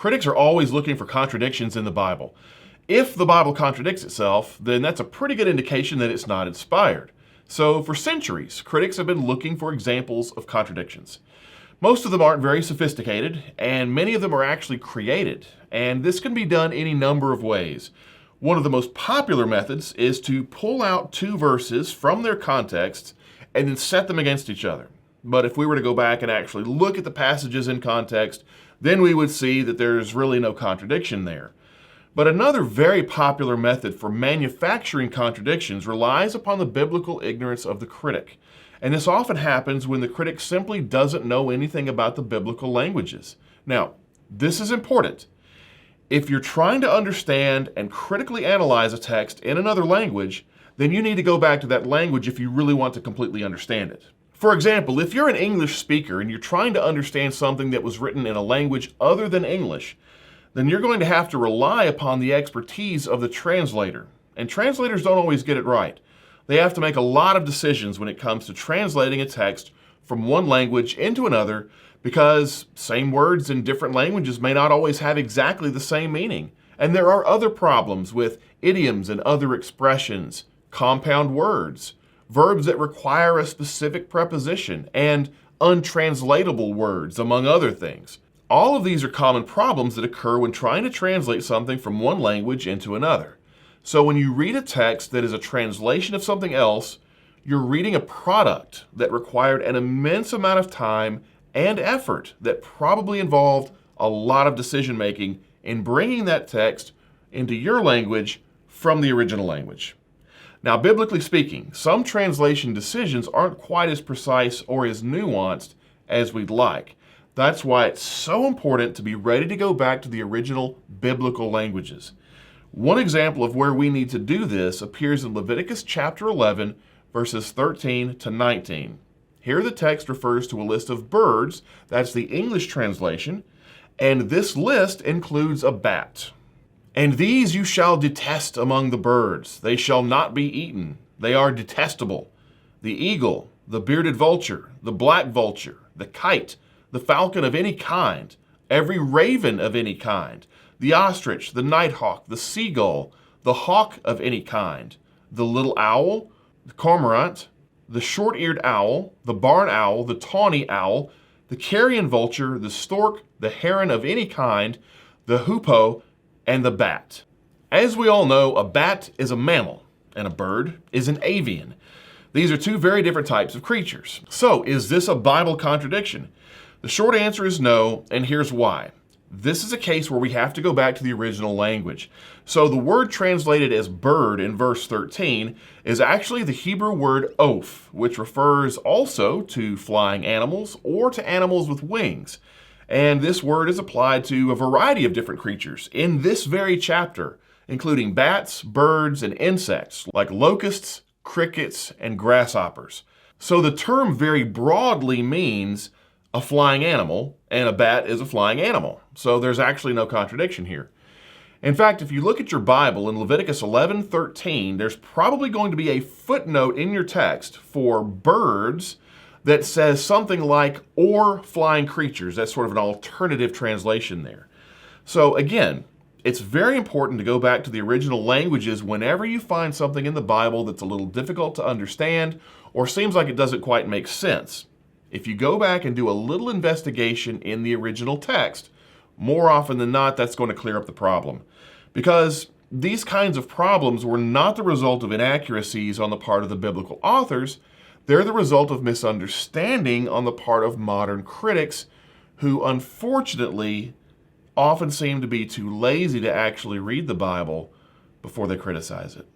Critics are always looking for contradictions in the Bible. If the Bible contradicts itself, then that's a pretty good indication that it's not inspired. So for centuries, critics have been looking for examples of contradictions. Most of them aren't very sophisticated, and many of them are actually created, and this can be done any number of ways. One of the most popular methods is to pull out two verses from their contexts and then set them against each other. But if we were to go back and actually look at the passages in context, then we would see that there's really no contradiction there. But another very popular method for manufacturing contradictions relies upon the biblical ignorance of the critic. And this often happens when the critic simply doesn't know anything about the biblical languages. Now, this is important. If you're trying to understand and critically analyze a text in another language, then you need to go back to that language if you really want to completely understand it. For example, if you're an English speaker and you're trying to understand something that was written in a language other than English, then you're going to have to rely upon the expertise of the translator. And translators don't always get it right. They have to make a lot of decisions when it comes to translating a text from one language into another because same words in different languages may not always have exactly the same meaning. And there are other problems with idioms and other expressions, compound words, verbs that require a specific preposition, and untranslatable words, among other things. All of these are common problems that occur when trying to translate something from one language into another. So when you read a text that is a translation of something else, you're reading a product that required an immense amount of time and effort that probably involved a lot of decision making in bringing that text into your language from the original language. Now, biblically speaking, some translation decisions aren't quite as precise or as nuanced as we'd like. That's why it's so important to be ready to go back to the original biblical languages. One example of where we need to do this appears in Leviticus chapter 11, verses 13 to 19. Here the text refers to a list of birds, that's the English translation, and this list includes a bat. And these you shall detest among the birds. They shall not be eaten. They are detestable. The eagle, the bearded vulture, the black vulture, the kite, the falcon of any kind, every raven of any kind, the ostrich, the nighthawk, the seagull, the hawk of any kind, the little owl, the cormorant, the short-eared owl, the barn owl, the tawny owl, the carrion vulture, the stork, the heron of any kind, the hoopoe, and the bat. As we all know, a bat is a mammal, and a bird is an avian. These are two very different types of creatures. So, is this a Bible contradiction? The short answer is no, and here's why. This is a case where we have to go back to the original language. So the word translated as bird in verse 13 is actually the Hebrew word oph, which refers also to flying animals or to animals with wings. And this word is applied to a variety of different creatures in this very chapter, including bats, birds, and insects like locusts, crickets, and grasshoppers. So the term very broadly means a flying animal, and a bat is a flying animal. So there's actually no contradiction here. In fact, if you look at your Bible in Leviticus 11:13, there's probably going to be a footnote in your text for birds that says something like, or flying creatures. That's sort of an alternative translation there. So again, it's very important to go back to the original languages whenever you find something in the Bible that's a little difficult to understand or seems like it doesn't quite make sense. If you go back and do a little investigation in the original text, more often than not, that's going to clear up the problem. Because these kinds of problems were not the result of inaccuracies on the part of the biblical authors. They're the result of misunderstanding on the part of modern critics who, unfortunately, often seem to be too lazy to actually read the Bible before they criticize it.